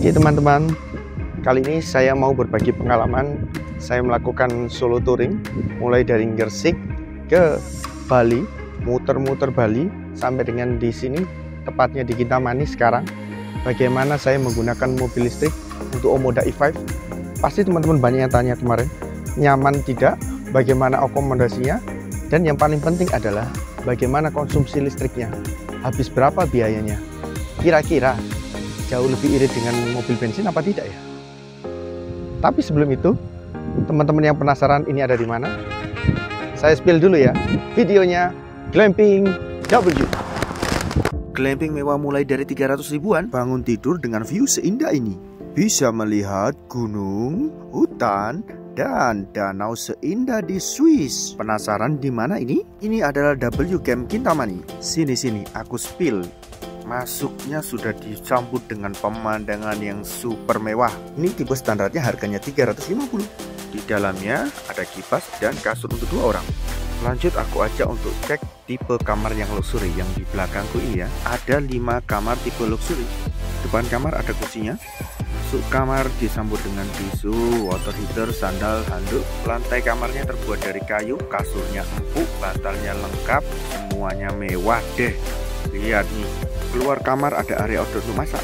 Oke teman-teman, kali ini saya mau berbagi pengalaman saya melakukan solo touring mulai dari Gresik ke Bali, muter-muter Bali sampai dengan di sini, tepatnya di Kintamani sekarang. Bagaimana saya menggunakan mobil listrik untuk Omoda E5. Pasti teman-teman banyak yang tanya kemarin, nyaman tidak, bagaimana akomodasinya, dan yang paling penting adalah bagaimana konsumsi listriknya, habis berapa biayanya, kira-kira jauh lebih irit dengan mobil bensin apa tidak ya? Tapi sebelum itu, teman-teman yang penasaran ini ada di mana? Saya spill dulu ya, videonya Glamping W. Glamping mewah mulai dari 300 ribuan, bangun tidur dengan view seindah ini. Bisa melihat gunung, hutan, dan danau seindah di Swiss. Penasaran di mana ini? Ini adalah W Camp Kintamani. Sini aku spill. Masuknya sudah disambut dengan pemandangan yang super mewah. Ini tipe standarnya harganya 350. Di dalamnya ada kipas dan kasur untuk 2 orang. Lanjut aku ajak untuk cek tipe kamar yang luxury yang di belakangku ini ya. Ada 5 kamar tipe luxury. Depan kamar ada kursinya. Masuk kamar disambut dengan tisu, water heater, sandal, handuk. Lantai kamarnya terbuat dari kayu, kasurnya empuk, bantalnya lengkap, semuanya mewah deh. Lihat nih, keluar kamar ada area outdoor untuk masak.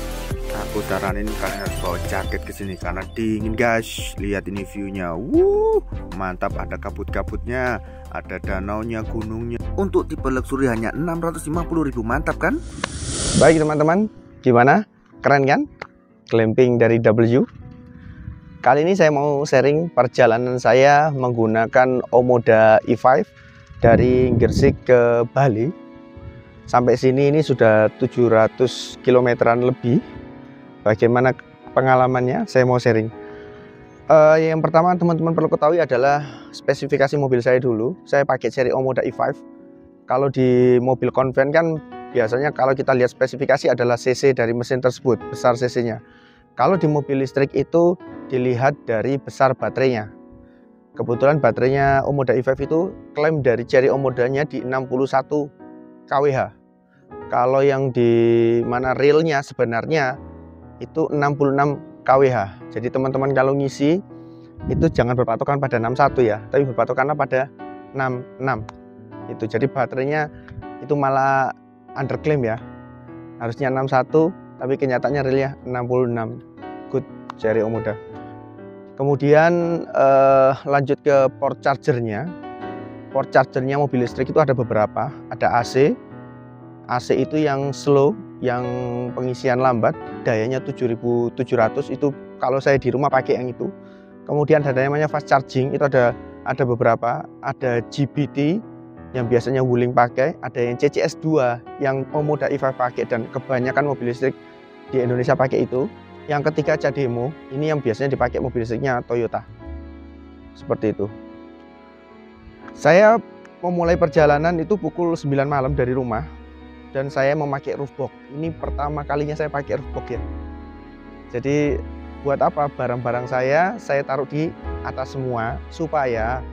Aku saranin kalian harus bawa jaket ke sini karena dingin guys. Lihat ini viewnya, mantap. Ada kabut-kabutnya, ada danaunya, gunungnya. Untuk tipe luxury hanya 650.000, mantap kan? Baik teman-teman, gimana? Keren kan? Glamping dari W. Kali ini saya mau sharing perjalanan saya menggunakan Omoda E5 dari Gresik ke Bali. Sampai sini ini sudah 700 kilometeran lebih. Bagaimana pengalamannya? Saya mau sharing. Yang pertama teman-teman perlu ketahui adalah spesifikasi mobil saya dulu. Saya pakai seri Omoda E5. Kalau di mobil konven kan biasanya kalau kita lihat spesifikasi adalah cc dari mesin tersebut, besar cc-nya. Kalau di mobil listrik itu dilihat dari besar baterainya. Kebetulan baterainya Omoda E5 itu klaim dari seri Omodanya di 61 kWh. Kalau yang di mana realnya sebenarnya itu 66 kWh. Jadi teman-teman kalau ngisi itu jangan berpatokan pada 61 ya, tapi berpatokanlah pada 66. Itu jadi baterainya itu malah underclaim ya. Harusnya 61 tapi kenyataannya realnya 66. Good seri Omoda. Kemudian lanjut ke port chargernya. Port chargernya mobil listrik itu ada beberapa. Ada AC. AC itu yang slow, yang pengisian lambat, dayanya 7700. Itu kalau saya di rumah pakai yang itu. Kemudian ada namanya fast charging, itu ada beberapa. Ada GBT yang biasanya Wuling pakai, ada yang CCS2 yang Omoda E5 pakai, dan kebanyakan mobil listrik di Indonesia pakai itu. Yang ketiga CHAdeMO, ini yang biasanya dipakai mobil listriknya Toyota. Seperti itu. Saya memulai perjalanan itu pukul 9 malam dari rumah. Dan saya memakai roofbox. Ini pertama kalinya saya pakai roofbox ya. Jadi buat apa? Barang-barang saya taruh di atas semua supaya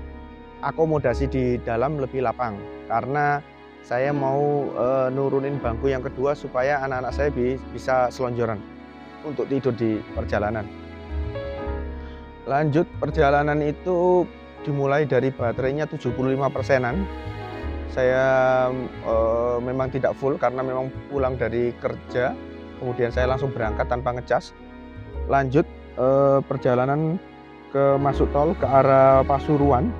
akomodasi di dalam lebih lapang. Karena saya mau nurunin bangku yang kedua supaya anak-anak saya bisa selonjoran untuk tidur di perjalanan. Lanjut perjalanan itu dimulai dari baterainya 75%-an. Saya memang tidak full karena memang pulang dari kerja, kemudian saya langsung berangkat tanpa ngecas. Lanjut perjalanan ke masuk tol ke arah Pasuruan.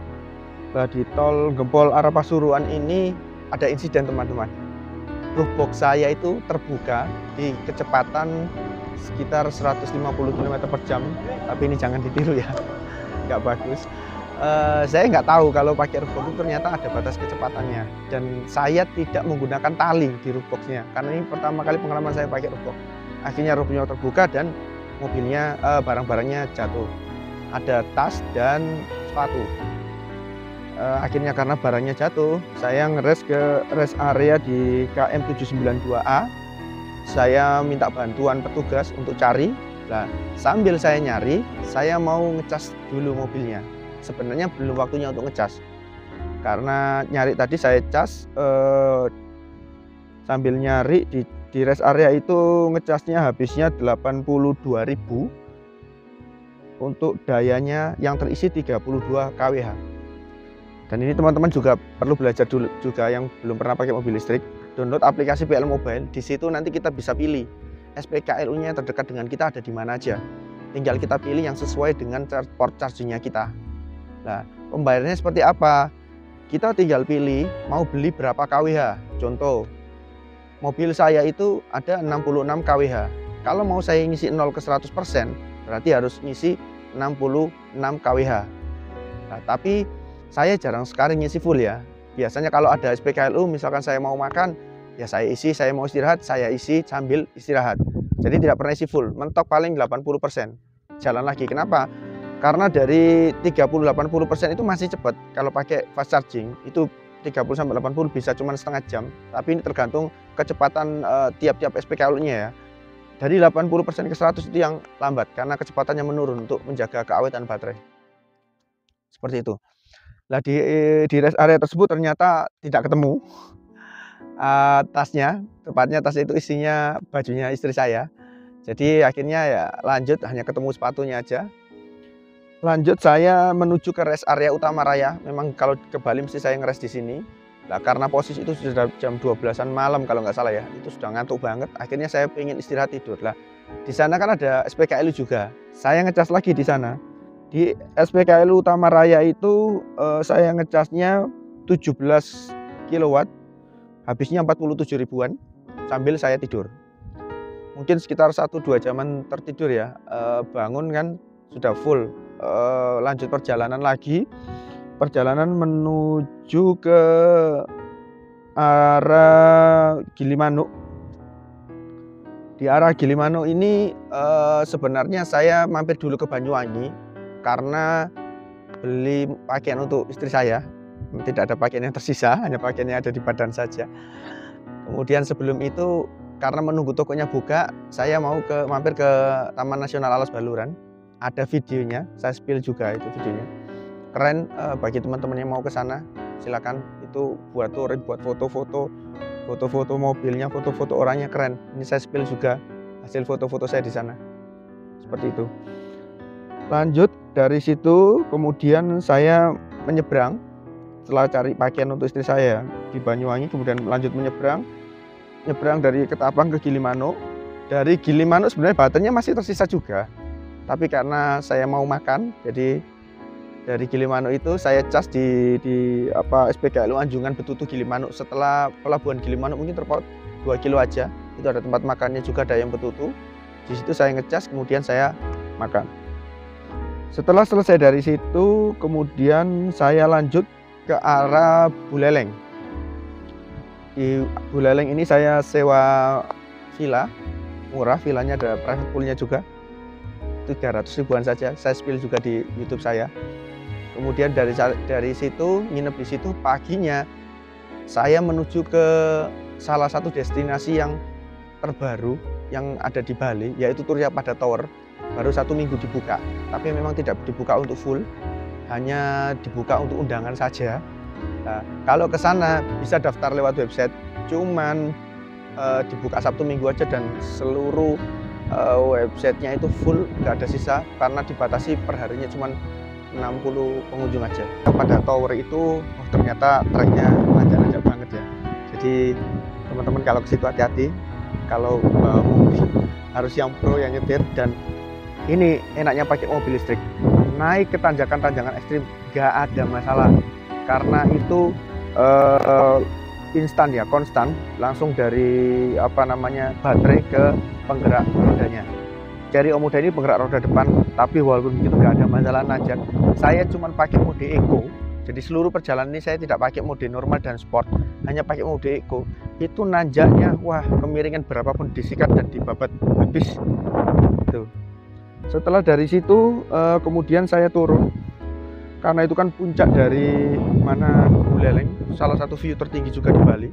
Di tol Gempol arah Pasuruan ini ada insiden teman-teman. Roofbox saya itu terbuka di kecepatan sekitar 150 km per jam, tapi ini jangan ditiru ya, nggak bagus. Saya nggak tahu kalau pakai roofbox itu ternyata ada batas kecepatannya, dan saya tidak menggunakan tali di roofboxnya karena ini pertama kali pengalaman saya pakai roofbox. Akhirnya roofnya terbuka dan mobilnya barang-barangnya jatuh, ada tas dan sepatu. Akhirnya karena barangnya jatuh, saya ngeres ke rest area di KM 792A. Saya minta bantuan petugas untuk cari. Nah, sambil saya nyari, saya mau ngecas dulu mobilnya. Sebenarnya belum waktunya untuk ngecas karena nyari tadi saya cas sambil nyari di Di rest area itu ngecasnya habisnya 82.000 untuk dayanya yang terisi 32 kWh. Dan ini teman-teman juga perlu belajar dulu juga yang belum pernah pakai mobil listrik. Download aplikasi PL Mobile. Di situ nanti kita bisa pilih SPKLU-nya yang terdekat dengan kita ada di mana aja. Tinggal kita pilih yang sesuai dengan port charging-nya kita. Nah, pembayarannya seperti apa? Kita tinggal pilih mau beli berapa kWh. Contoh, mobil saya itu ada 66 kWh. Kalau mau saya ngisi 0 ke 100%, berarti harus ngisi 66 kWh. Nah, tapi saya jarang sekali ngisi full ya. Biasanya kalau ada SPKLU, misalkan saya mau makan, ya saya isi, saya mau istirahat, saya isi sambil istirahat. Jadi tidak pernah isi full, mentok paling 80%. Jalan lagi, kenapa? Karena dari 30-80% itu masih cepat. Kalau pakai fast charging, itu 30-80 bisa cuma setengah jam, tapi ini tergantung kecepatan tiap-tiap SPKLU-nya ya. Dari 80% ke 100 itu yang lambat karena kecepatannya menurun untuk menjaga keawetan baterai. Seperti itu. Nah, di rest area tersebut ternyata tidak ketemu tasnya, tepatnya tas itu isinya bajunya istri saya. Jadi akhirnya ya lanjut hanya ketemu sepatunya aja. Lanjut saya menuju ke rest area utama raya. Memang kalau ke Bali mesti saya ngeres di sini. Nah, karena posisi itu sudah jam 12-an malam kalau nggak salah ya. Itu sudah ngantuk banget. Akhirnya saya pengen istirahat tidur lah. Di sana kan ada SPKLU juga. Saya ngecas lagi di sana. Di SPKLU utama raya itu saya ngecasnya 17 kW. Habisnya 47 ribuan sambil saya tidur. Mungkin sekitar 1-2 jaman tertidur ya. Bangun kan sudah full. Lanjut perjalanan lagi, perjalanan menuju ke arah Gilimanuk. Di arah Gilimanuk ini sebenarnya saya mampir dulu ke Banyuwangi karena beli pakaian untuk istri saya. Tidak ada pakaian yang tersisa, hanya pakaian yang ada di badan saja. Kemudian sebelum itu karena menunggu tokonya buka, saya mau mampir ke Taman Nasional Alas Baluran. Ada videonya, saya spill juga itu videonya. Keren, bagi teman-teman yang mau ke sana, silakan. Itu buat touring, buat foto-foto mobilnya, foto-foto orangnya keren. Ini saya spill juga hasil foto-foto saya di sana. Seperti itu. Lanjut dari situ, kemudian saya menyeberang. Setelah cari pakaian untuk istri saya di Banyuwangi, kemudian lanjut menyeberang dari Ketapang ke Gilimanuk. Dari Gilimanuk sebenarnya baterainya masih tersisa juga. Tapi karena saya mau makan, jadi dari Gilimanuk itu saya cas di SPKLU Anjungan Betutu Gilimanuk. Setelah pelabuhan Gilimanuk mungkin terpaut 2 kilo aja. Itu ada tempat makannya juga, ada yang Betutu. Di situ saya ngecas, kemudian saya makan. Setelah selesai dari situ, kemudian saya lanjut ke arah Buleleng. Di Buleleng ini saya sewa villa, murah, villanya ada private poolnya juga. 300 ribuan saja, saya spill juga di YouTube saya. Kemudian dari situ nginep di situ, paginya saya menuju ke salah satu destinasi yang terbaru yang ada di Bali, yaitu Turya Pada Tower. Baru 1 minggu dibuka, tapi memang tidak dibuka untuk full, hanya dibuka untuk undangan saja. Nah, kalau ke sana bisa daftar lewat website, cuman dibuka Sabtu Minggu aja dan seluruh websitenya itu full, nggak ada sisa karena dibatasi perharinya cuma 60 pengunjung aja. Pada tower itu ternyata treknya lancar-lancar banget ya. Jadi teman-teman kalau ke situ hati-hati, kalau mobil harus yang pro yang nyetir. Dan ini enaknya pakai mobil listrik, naik ke tanjakan-tanjakan ekstrim nggak ada masalah karena itu instan ya, konstan, langsung dari baterai ke penggerak rodanya. Cherry Omoda ini penggerak roda depan, tapi walaupun begitu nggak ada masalah nanjak. Saya cuma pakai mode eco, jadi seluruh perjalanan ini saya tidak pakai mode normal dan sport, hanya pakai mode eco. Itu nanjaknya, wah, kemiringan berapapun disikat dan dibabat habis. Tuh. Setelah dari situ, kemudian saya turun, karena itu kan puncak dari Buleleng, salah satu view tertinggi juga di Bali.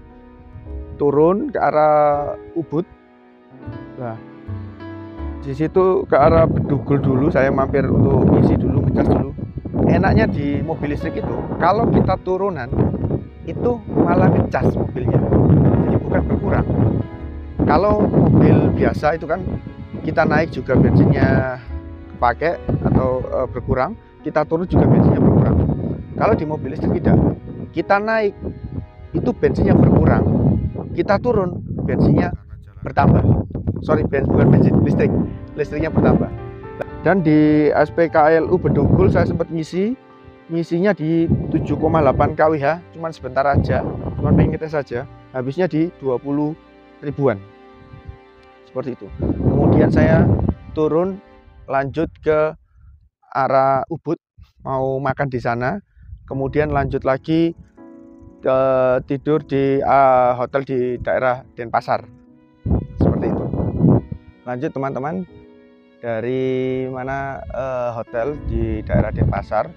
Turun ke arah Ubud. Nah, di situ ke arah Bedugul dulu, saya mampir untuk isi dulu, ngecas dulu. Enaknya di mobil listrik itu, kalau kita turunan, itu malah ngecas mobilnya, jadi bukan berkurang. Kalau mobil biasa itu kan kita naik juga bensinnya kepake atau berkurang, kita turun juga bensinnya berkurang. Kalau di mobil listrik tidak, kita naik itu bensinnya berkurang, kita turun bensinnya bertambah. Bukan bensin, listriknya bertambah. Dan di SPKLU Bedugul saya sempat ngisinya di 7,8 kWh, cuman sebentar aja, cuman pengen ngetes saja, habisnya di 20 ribuan. Seperti itu. Kemudian saya turun lanjut ke arah Ubud, mau makan di sana, kemudian lanjut lagi ke tidur di hotel di daerah Denpasar. Seperti itu. Lanjut teman-teman, dari mana hotel di daerah Denpasar,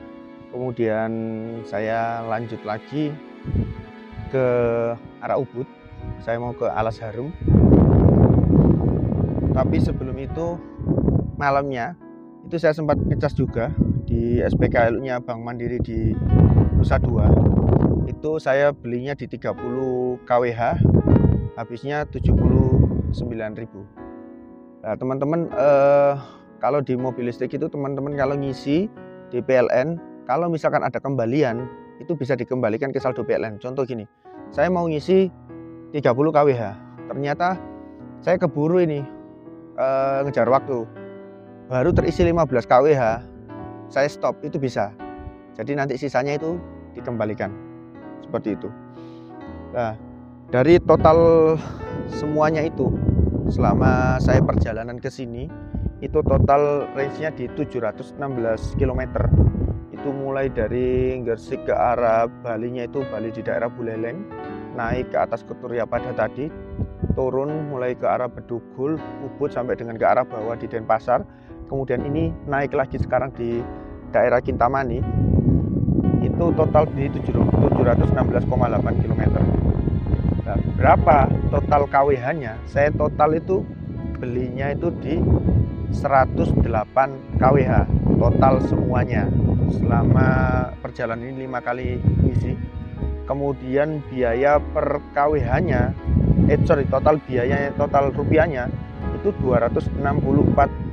kemudian saya lanjut lagi ke arah Ubud. Saya mau ke Alas Harum. Tapi sebelum itu malamnya itu saya sempat ngecas juga di SPKLU-nya Bank Mandiri di Nusa Dua. Itu saya belinya di 30 kWh, habisnya 79.000. Nah teman-teman, kalau di mobil listrik itu teman-teman kalau ngisi di PLN, kalau misalkan ada kembalian itu bisa dikembalikan ke saldo PLN. Contoh gini, saya mau ngisi 30 kWh, ternyata saya keburu ini ngejar waktu, baru terisi 15 kWh, saya stop, itu bisa. Jadi nanti sisanya itu dikembalikan, seperti itu. Nah dari total semuanya itu, selama saya perjalanan ke sini itu total range-nya di 716 km. Itu mulai dari Gresik ke arah Balinya itu Bali di daerah Buleleng, naik ke atas ke Suryapada tadi, turun mulai ke arah Bedugul, Ubud sampai dengan ke arah bawah di Denpasar. Kemudian ini naik lagi sekarang di daerah Kintamani. Itu total di 716,8 km. Nah, berapa total KWH-nya? Saya total itu belinya itu di 108 kWh total semuanya selama perjalanan ini 5 kali isi. Kemudian biaya per KWH-nya, total biayanya, total rupiahnya itu 264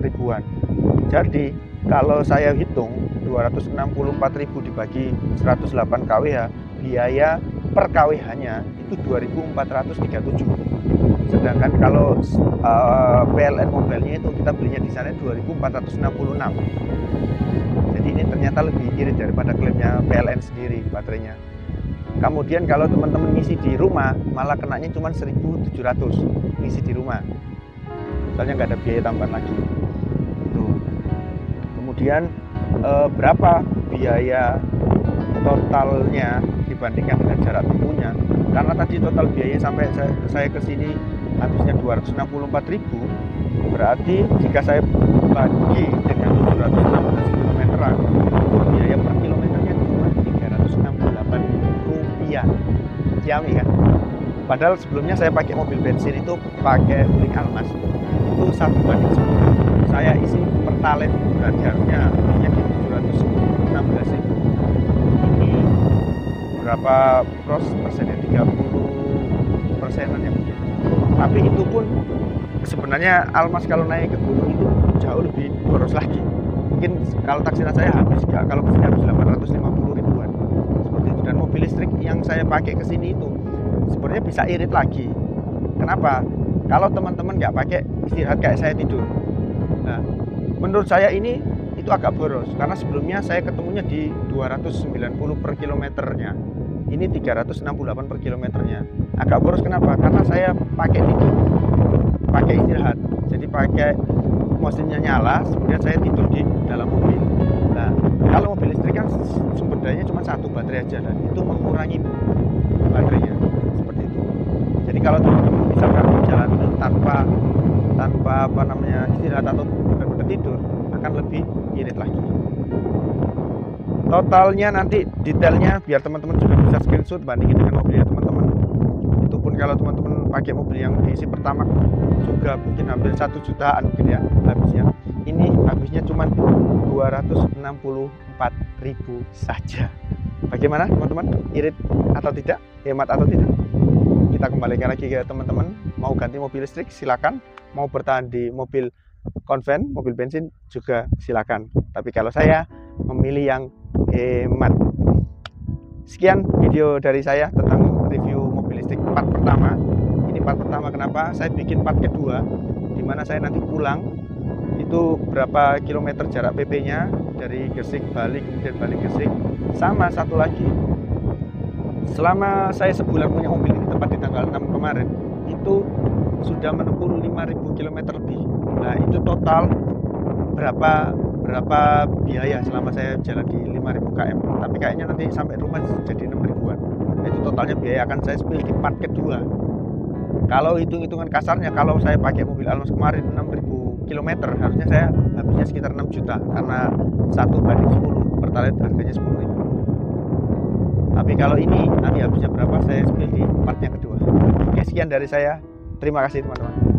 ribuan. Jadi kalau saya hitung 264.000 dibagi 108 kWh, biaya per KWH-nya itu 2.437. Sedangkan kalau PLN mobilnya itu kita belinya di sana 2.466. Jadi ini ternyata lebih irit daripada klaimnya PLN sendiri baterainya. Kemudian kalau teman-teman ngisi di rumah malah kenanya cuma 1.700 ngisi di rumah. Soalnya nggak ada biaya tambahan lagi. Tuh. Kemudian berapa biaya totalnya dibandingkan dengan jarak tempuhnya? Karena tadi total biaya sampai saya ke sini habisnya 264.000, berarti jika saya bagi dengan 716 km-an, biaya per kilometernya cuma 368 rupiah. Ciami kan? Padahal sebelumnya saya pakai mobil bensin itu pakai Wuling Almas, itu 1:10. Saya isi pertalite berarti harusnya di 716.000. Ini berapa persennya? 30%-an ya mungkin. Tapi itu pun sebenarnya Almas kalau naik ke gunung itu jauh lebih boros lagi. Mungkin kalau taksiran saya habis, kalau kesini habis 850 ribuan seperti itu. Dan mobil listrik yang saya pakai kesini itu sebenarnya bisa irit lagi. Kenapa? Kalau teman-teman nggak pakai istirahat kayak saya tidur. Nah, menurut saya ini itu agak boros karena sebelumnya saya ketemunya di 290 per kilometernya. Ini 368 per kilometernya. Agak boros kenapa? Karena saya pakai tidur, pakai istirahat. Jadi pakai mesinnya nyala, kemudian saya tidur di dalam mobil. Nah, kalau mobil listrik kan sumber dayanya cuma satu baterai aja, dan itu mengurangi baterainya seperti itu. Jadi kalau teman-teman misalkan jalan itu tanpa istirahat atau benar-benar tidur, akan lebih irit lagi. Totalnya nanti detailnya biar teman-teman juga bisa screenshot bandingin dengan mobilnya teman-teman. Itu pun kalau teman-teman pakai mobil yang diisi pertama juga mungkin hampir 1 jutaan mungkin ya habisnya. Ini habisnya cuma 264.000 saja. Bagaimana teman-teman? Irit atau tidak? Hemat atau tidak? kita kembalikan lagi ke teman-teman. Mau ganti mobil listrik silakan, mau bertahan di mobil konven, mobil bensin juga silakan. Tapi kalau saya memilih yang hemat. Sekian video dari saya tentang review mobil listrik part pertama. Ini part pertama, kenapa saya bikin part kedua, dimana saya nanti pulang itu berapa kilometer jarak PP-nya dari Gresik Bali, kemudian Bali Gresik. Sama satu lagi, selama saya sebulan punya mobil ini, tepat di tanggal 6 kemarin, itu sudah menempuh 5.000 km lebih. Nah, itu total berapa biaya selama saya jalan di 5.000 km. Tapi kayaknya nanti sampai rumah jadi 6.000-an. Nah, itu totalnya biaya akan saya spill di part kedua. Kalau hitung-hitungan kasarnya, kalau saya pakai mobil Almas kemarin 6.000 km, harusnya saya habisnya sekitar 6 juta karena 1/10 Pertalite harganya 10.000. Tapi kalau ini nanti habisnya berapa, saya spill di part yang kedua. Oke, sekian dari saya. Terima kasih teman-teman.